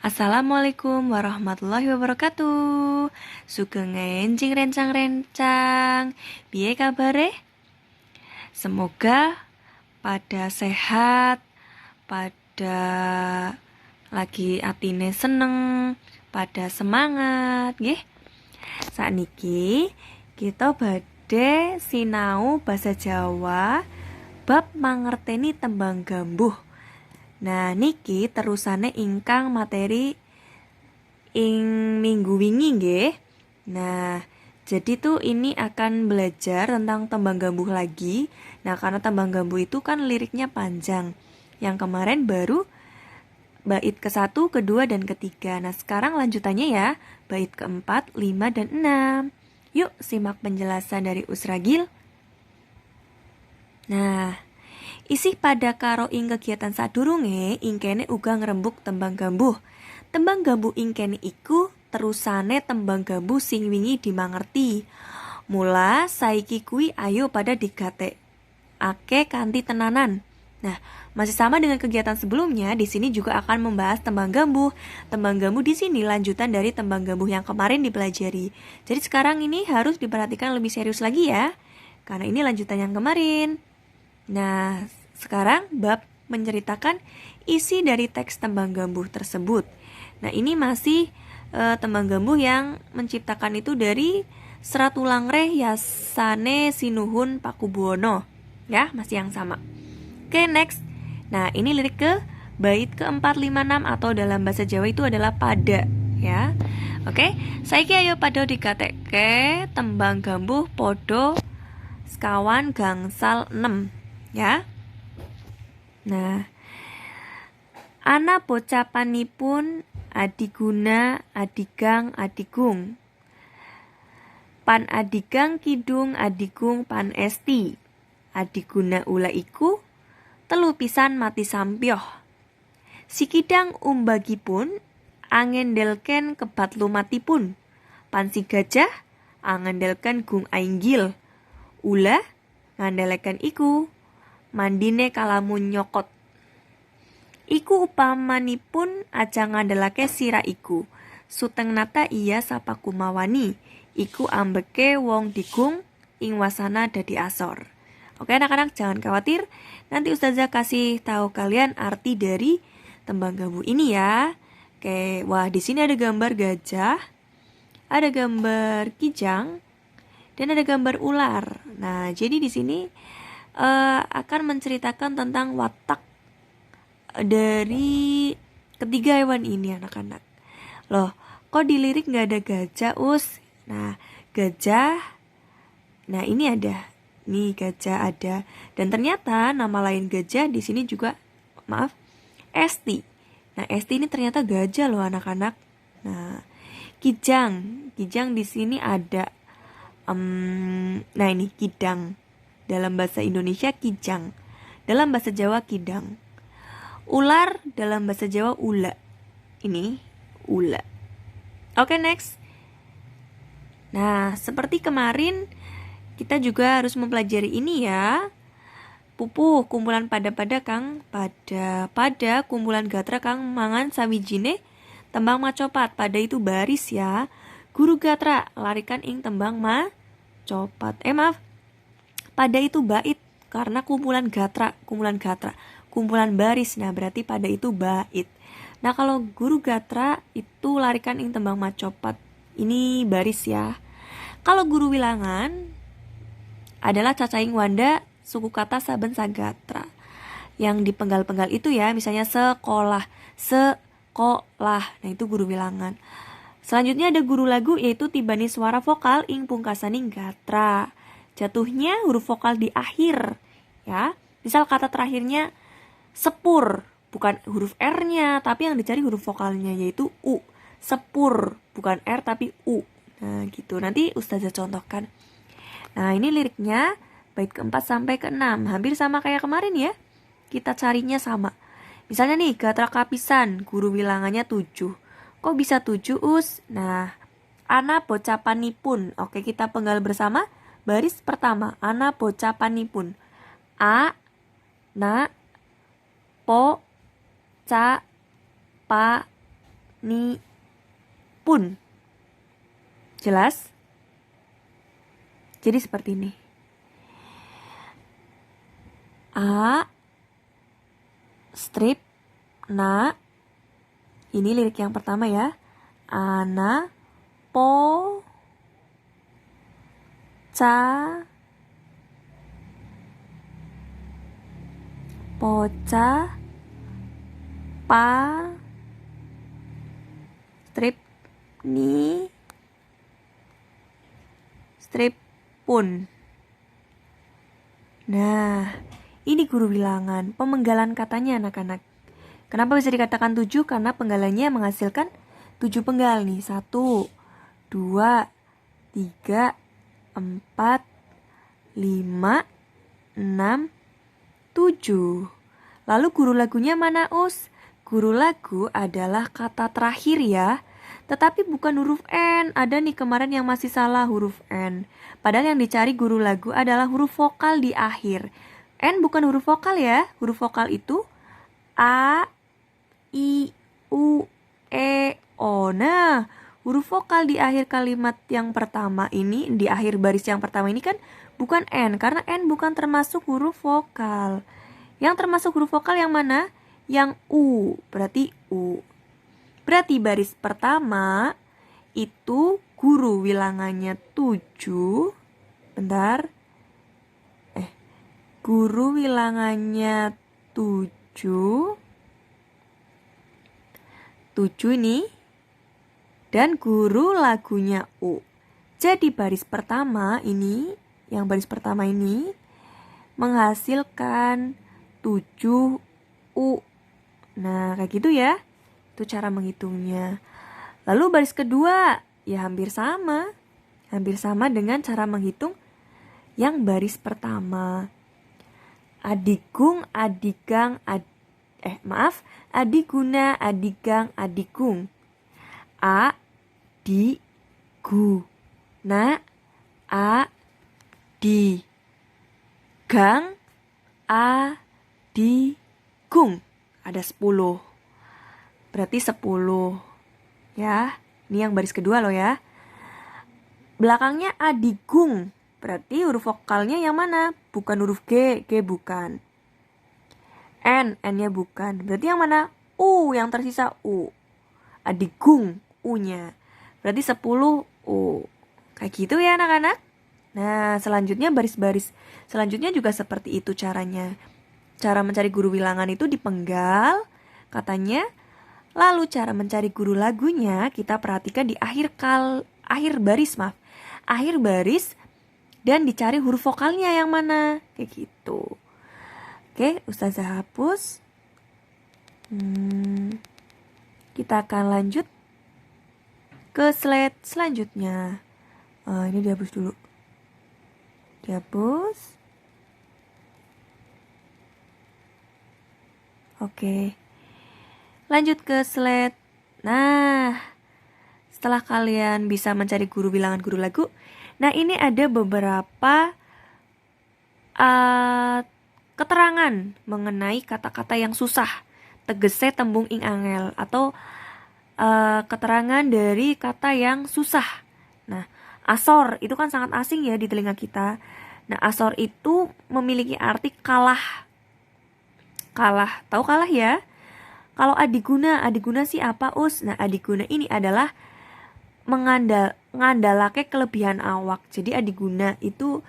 Assalamualaikum warahmatullahi wabarakatuh. Sugeng enjing rencang-rencang. Piye kabare? Semoga pada sehat, pada lagi atine seneng, pada semangat, nggih. Sakniki kita badhe sinau basa Jawa bab mangerteni tembang gambuh. Nah, niki terusane ingkang materi ing minggu wingi nggih. Nah, jadi tuh ini akan belajar tentang tembang gambuh lagi. Nah, karena tembang gambuh itu kan liriknya panjang. Yang kemarin baru bait ke-1, ke-2, dan ke-3. Nah, sekarang lanjutannya ya, bait ke-4, 5, dan 6. Yuk, simak penjelasan dari Usragil. Nah, isih pada karo ing kegiatan sadurunge ingkene uga ngrembug tembang gambuh. Tembang gambuh ingkene iku terusane tembang gambuh sing wingi dimangerti. Mula saiki kuwi ayo pada digatekake kanthi tenanan. Nah, masih sama dengan kegiatan sebelumnya, di sini juga akan membahas tembang gambuh. Tembang gambuh di sini lanjutan dari tembang gambuh yang kemarin dipelajari. Jadi sekarang ini harus diperhatikan lebih serius lagi ya, karena ini lanjutan yang kemarin. Nah, sekarang bab menceritakan isi dari teks tembang gambuh tersebut. Nah, ini masih tembang gambuh yang menciptakan itu dari Serat Ulangreh Yasane Sinuhun Pakubuwono. Ya, masih yang sama. Oke, next. Nah, ini lirik ke bait ke-4, 5, 6 atau dalam bahasa Jawa itu adalah pada, ya. Oke, saiki ayo pada dikatekke tembang gambuh podo sekawan gangsal 6. Ya. Nah, ana pocapanipun adiguna adigang adigung. Pan adigang kidung adigung pan esti. Adiguna ula iku telu pisan mati sampyoh. Sikidang umbagipun angendelken kebat lumatipun. Pan si gajah angendelken gung ainggil. Ula ngandelekan iku mandine kalamun nyokot. Iku upamanipun aja ngandelake sira iku. Suteng nata iya sapa kumawani. Iku ambeke wong digung ing wasana dadi asor. Oke anak-anak jangan khawatir. Nanti Ustazah kasih tahu kalian arti dari tembang gambuh ini ya. Oke, wah di sini ada gambar gajah, ada gambar kijang, dan ada gambar ular. Nah, jadi di sini akan menceritakan tentang watak dari ketiga hewan ini anak-anak. Loh, kok di lirik nggak ada gajah, Us? Nah, gajah. Nah, ini ada. Nih gajah ada. Dan ternyata nama lain gajah di sini juga, maaf, Esti. Nah, Esti ini ternyata gajah loh anak-anak. Nah, kijang. Kijang di sini ada. Nah ini kidang. Dalam bahasa Indonesia kijang. Dalam bahasa Jawa kidang. Ular dalam bahasa Jawa ula. Ini ula. Oke, next. Nah, seperti kemarin kita juga harus mempelajari ini ya. Pupuh kumpulan pada kang pada kumpulan gatra kang mangan sawijine tembang macopat. Pada itu baris ya. Guru gatra larikan ing tembang macopat. Maaf. Pada itu bait karena kumpulan gatra, kumpulan baris. Nah, berarti pada itu bait. Nah, kalau guru gatra itu larikan ing tembang macopat. Ini baris ya. Kalau guru wilangan adalah cacaing wanda suku kata saben sagatra. Yang dipenggal-penggal itu ya, misalnya sekolah. Nah, itu guru wilangan. Selanjutnya ada guru lagu yaitu tibani suara vokal ing pungkasaning gatra. Jatuhnya huruf vokal di akhir ya. Misal kata terakhirnya sepur, bukan huruf R-nya tapi yang dicari huruf vokalnya yaitu U. Sepur, bukan R tapi U. Nah gitu, nanti Ustazah contohkan. Nah ini liriknya bait ke-4 sampai ke-6. Hampir sama kayak kemarin ya. Kita carinya sama. Misalnya nih gatra kapisan, guru wilangannya 7. Kok bisa 7 Us? Nah, ana bocapanipun. Oke kita penggal bersama. Baris pertama, ana bocapanipun. A, na, po, ca, pa, ni pun. Jelas? Jadi seperti ini. A strip na. Ini lirik yang pertama ya. Ana po ca poca pa strip ni strip pun. Nah, ini guru bilangan, pemenggalan katanya anak-anak. Kenapa bisa dikatakan 7? Karena penggalannya menghasilkan 7 penggal nih. 1, 2, 3, 4, 5, 6, 7. Lalu guru lagunya mana, Us? Guru lagu adalah kata terakhir ya. Tetapi bukan huruf N. Ada nih kemarin yang masih salah huruf N. Padahal yang dicari guru lagu adalah huruf vokal di akhir. N bukan huruf vokal ya. Huruf vokal itu A, I, U, E, O. Nah, huruf vokal di akhir kalimat yang pertama ini, di akhir baris yang pertama ini kan bukan N. Karena N bukan termasuk huruf vokal. Yang termasuk huruf vokal yang mana? Yang U. Berarti U. Berarti baris pertama itu guru bilangannya 7. Bentar. Guru bilangannya 7. 7 ini. Dan guru lagunya U. Jadi baris pertama ini, yang baris pertama ini menghasilkan 7 U. Nah, kayak gitu ya. Itu cara menghitungnya. Lalu baris kedua, ya hampir sama. Hampir sama dengan cara menghitung yang baris pertama. Adigung, adigang, adiguna, adigang, adigung. A, di, gu, na, a, di, gang, a, di, gung. Ada 10. Berarti 10. Ya, ini yang baris kedua loh ya. Belakangnya adigung. Berarti huruf vokalnya yang mana? Bukan huruf G, G bukan. N, N-nya bukan. Berarti yang mana? U, yang tersisa U. Adigung, U-nya. Berarti 10 U. Kayak gitu ya anak-anak. Nah, selanjutnya baris-baris selanjutnya juga seperti itu caranya. Cara mencari guru bilangan itu dipenggal katanya. Lalu cara mencari guru lagunya kita perhatikan di akhir baris. Akhir baris dan dicari huruf vokalnya yang mana. Kayak gitu. Oke, Ustazah hapus. Kita akan lanjut ke slide selanjutnya. Ini dihapus dulu. Dihapus. Oke. Lanjut ke slide. Nah, setelah kalian bisa mencari guru bilangan guru lagu, nah ini ada beberapa keterangan mengenai kata-kata yang susah. Tegese tembung ing angel atau keterangan dari kata yang susah. Nah, asor itu kan sangat asing ya di telinga kita. Nah, asor itu memiliki arti kalah. Kalah, tahu kalah ya? Kalau adiguna sih apa, Us? Nah, adiguna ini adalah mengandalkan kelebihan awak. Jadi adiguna itu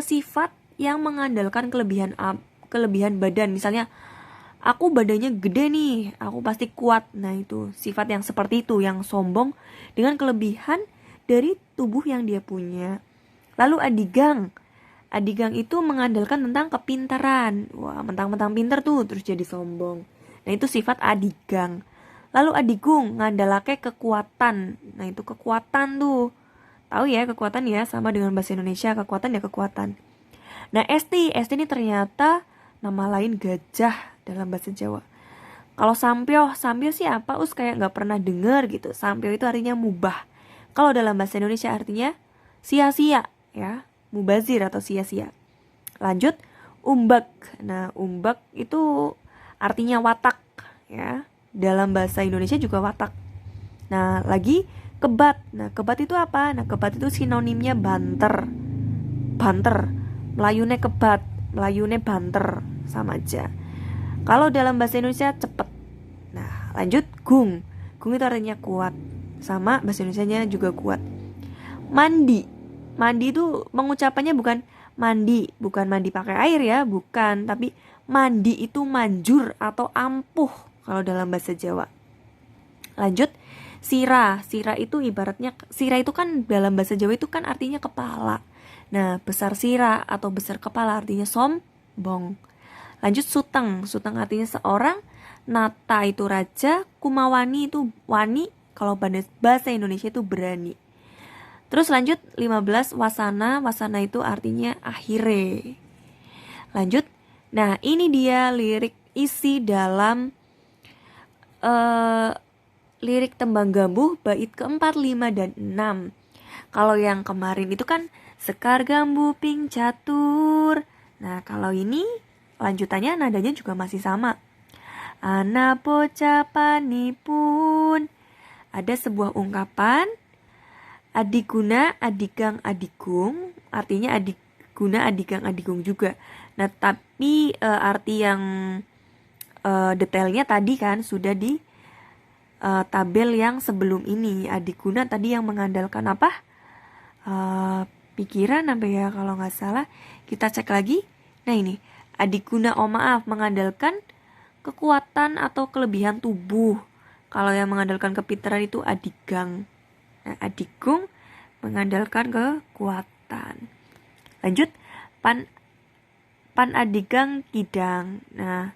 sifat yang mengandalkan kelebihan badan. Misalnya, aku badannya gede nih, aku pasti kuat. Nah, itu sifat yang seperti itu, yang sombong dengan kelebihan dari tubuh yang dia punya. Lalu adigang. Adigang itu mengandalkan tentang kepintaran. Wah, mentang-mentang pintar tuh, terus jadi sombong. Nah, itu sifat adigang. Lalu adigung, ngandalake kekuatan. Nah, itu kekuatan tuh. Tahu ya, kekuatan ya, sama dengan bahasa Indonesia, kekuatan ya kekuatan. Nah, esti ini ternyata nama lain gajah dalam bahasa Jawa. Kalau sampio sih apa, Us? Kayak gak pernah dengar gitu. Sampio itu artinya mubah. Kalau dalam bahasa Indonesia artinya sia-sia ya, mubazir atau sia-sia. Lanjut, umbak. Nah, umbak itu artinya watak ya. Dalam bahasa Indonesia juga watak. Nah, lagi kebat. Nah, kebat itu apa? Nah, kebat itu sinonimnya banter. Banter. Melayune kebat, melayune banter, sama aja. Kalau dalam bahasa Indonesia cepet. Nah, lanjut gung. Gung itu artinya kuat. Sama bahasa Indonesianya juga kuat. Mandi. Mandi itu mengucapannya bukan mandi, bukan mandi pakai air ya, bukan, tapi mandi itu manjur atau ampuh kalau dalam bahasa Jawa. Lanjut, sira. Sira itu ibaratnya, sira itu kan dalam bahasa Jawa itu kan artinya kepala. Nah, besar sira atau besar kepala artinya sombong. Lanjut, suteng. Suteng artinya seorang. Nata itu raja. Kumawani itu wani. Kalau bahasa Indonesia itu berani. Terus lanjut 15, wasana. Wasana itu artinya akhire. Lanjut. Nah, ini dia lirik isi dalam lirik Tembang Gambuh bait keempat, 5, dan 6. Kalau yang kemarin itu kan Sekar Gambuh Ping Catur. Nah, kalau ini lanjutannya nadanya juga masih sama. Ana pocapanipun. Ada sebuah ungkapan adiguna, adigang, adigung. Artinya adiguna, adigang, adigung juga. Nah, tapi arti yang detailnya tadi kan sudah di tabel yang sebelum ini. Adiguna tadi yang mengandalkan apa? Pikiran apa ya kalau nggak salah. Kita cek lagi. Nah ini, adiguna, mengandalkan kekuatan atau kelebihan tubuh. Kalau yang mengandalkan kepintaran itu adigang. Nah, adigung mengandalkan kekuatan. Lanjut, pan adigang kidang. Nah,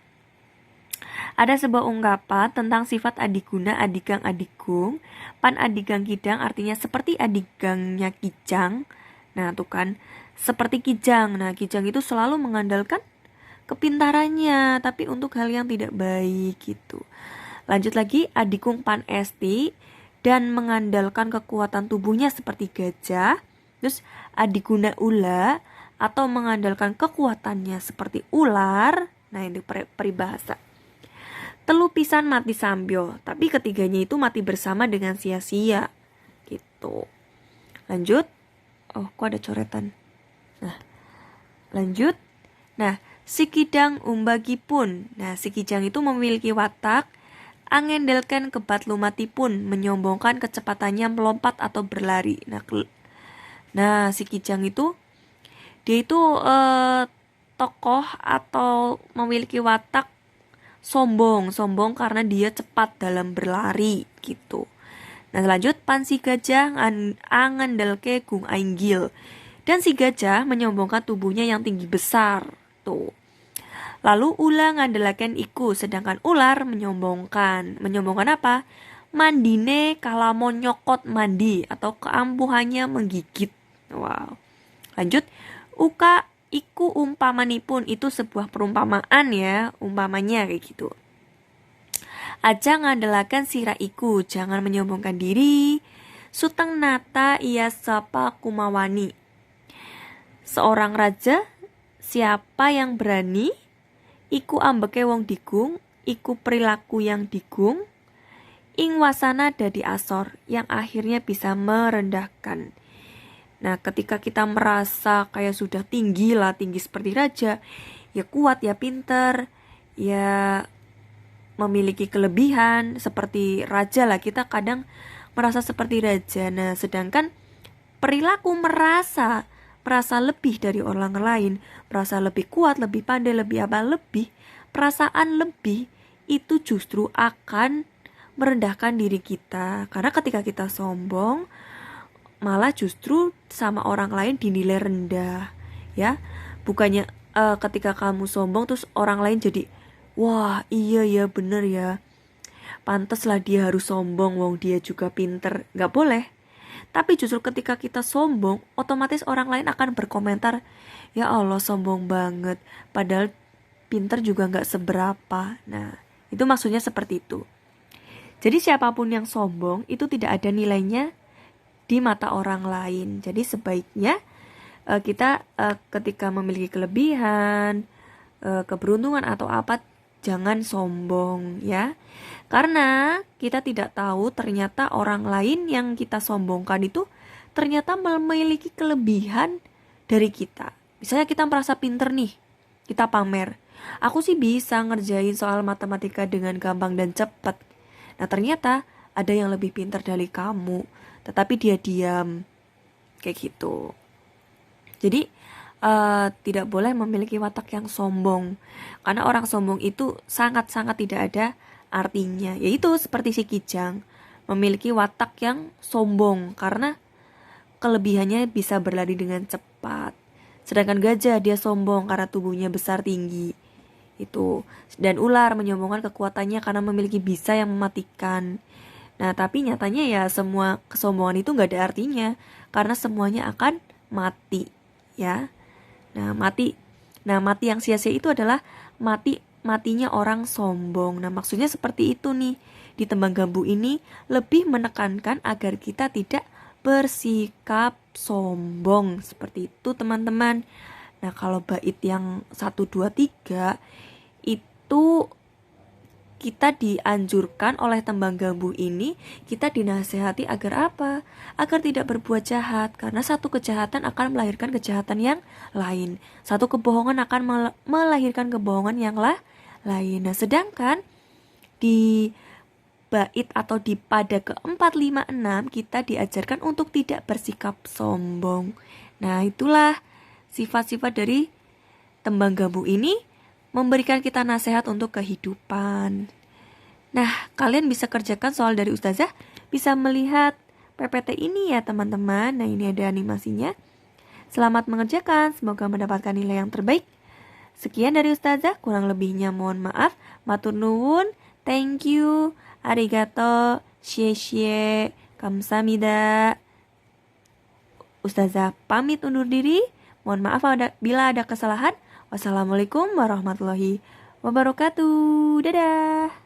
ada sebuah ungkapan tentang sifat adiguna, adigang, adigung. Pan adigang kidang artinya seperti adigangnya kijang. Nah, tuh kan, seperti kijang. Nah, kijang itu selalu mengandalkan kepintarannya, tapi untuk hal yang tidak baik gitu. Lanjut lagi, adikung pan esti dan mengandalkan kekuatan tubuhnya seperti gajah. Terus adiguna ula atau mengandalkan kekuatannya seperti ular. Nah, ini peribahasa. Telu pisan mati sambyo, tapi ketiganya itu mati bersama dengan sia-sia gitu. Lanjut. Oh, kok ada coretan. Nah, lanjut. Nah, si kidang umbagipun. Nah, si kijang itu memiliki watak angendelken kebat lumatipun, menyombongkan kecepatannya melompat atau berlari. Nah, si kijang itu dia itu tokoh atau memiliki watak sombong karena dia cepat dalam berlari gitu. Nah, lanjut, pan si gajah angendelke gung ainggil. Dan si gajah menyombongkan tubuhnya yang tinggi besar. Tuh. Lalu ular ngandelaken iku, sedangkan ular menyombongkan. Menyombongkan apa? Mandine kalamon nyokot mandi atau keampuhannya menggigit. Wow. Lanjut, uka iku umpamanipun, itu sebuah perumpamaan ya, umpamanya kayak gitu. Aja ngandelakan sira iku, jangan menyombongkan diri. Suteng nata ia sapa kumawani. Seorang raja, siapa yang berani, iku ambeke wong digung, iku perilaku yang digung, ing wasana dadi asor, yang akhirnya bisa merendahkan. Nah, ketika kita merasa kayak sudah tinggi seperti raja, ya kuat, ya pinter, ya memiliki kelebihan seperti raja lah, kita kadang merasa seperti raja. Nah, sedangkan perilaku merasa lebih dari orang lain, merasa lebih kuat, lebih pandai, lebih perasaan lebih itu justru akan merendahkan diri kita. Karena ketika kita sombong, malah justru sama orang lain dinilai rendah, ya. Bukannya ketika kamu sombong terus orang lain jadi, wah iya ya bener ya, pantes lah dia harus sombong, wong dia juga pinter. Gak boleh. Tapi justru ketika kita sombong, otomatis orang lain akan berkomentar, ya Allah sombong banget, padahal pinter juga gak seberapa. Nah, itu maksudnya seperti itu. Jadi siapapun yang sombong itu tidak ada nilainya di mata orang lain. Jadi sebaiknya kita ketika memiliki kelebihan, keberuntungan atau apa, jangan sombong ya. Karena kita tidak tahu ternyata orang lain yang kita sombongkan itu ternyata memiliki kelebihan dari kita. Misalnya kita merasa pinter nih, kita pamer. Aku sih bisa ngerjain soal matematika dengan gampang dan cepat. Nah ternyata ada yang lebih pintar dari kamu, tetapi dia diam. Kayak gitu. Jadi tidak boleh memiliki watak yang sombong. Karena orang sombong itu sangat-sangat tidak ada artinya. Yaitu seperti si Kijang, memiliki watak yang sombong karena kelebihannya bisa berlari dengan cepat. Sedangkan gajah dia sombong karena tubuhnya besar tinggi. Itu. Dan ular menyombongkan kekuatannya karena memiliki bisa yang mematikan. Nah, tapi nyatanya ya semua kesombongan itu gak ada artinya karena semuanya akan mati, ya. Nah, mati yang sia-sia itu adalah matinya orang sombong. Nah, maksudnya seperti itu nih. Di Tembang Gambu ini lebih menekankan agar kita tidak bersikap sombong. Seperti itu, teman-teman. Nah, kalau bait yang 1, 2, 3 itu kita dianjurkan oleh Tembang Gambu ini, kita dinasehati agar apa? Agar tidak berbuat jahat, karena satu kejahatan akan melahirkan kejahatan yang lain. Satu kebohongan akan melahirkan kebohongan yang lain. Nah, sedangkan di bait atau di pada ke-4, 5, 6 kita diajarkan untuk tidak bersikap sombong. Nah, itulah sifat-sifat dari Tembang Gambu ini memberikan kita nasihat untuk kehidupan. Nah, kalian bisa kerjakan soal dari Ustazah, bisa melihat PPT ini ya teman-teman. Nah, ini ada animasinya. Selamat mengerjakan, semoga mendapatkan nilai yang terbaik. Sekian dari Ustazah, kurang lebihnya mohon maaf. Matur nuwun, thank you, arigato, shie, kamsahamnida. Ustazah pamit undur diri. Mohon maaf bila ada kesalahan. Wassalamualaikum warahmatullahi wabarakatuh. Dadah.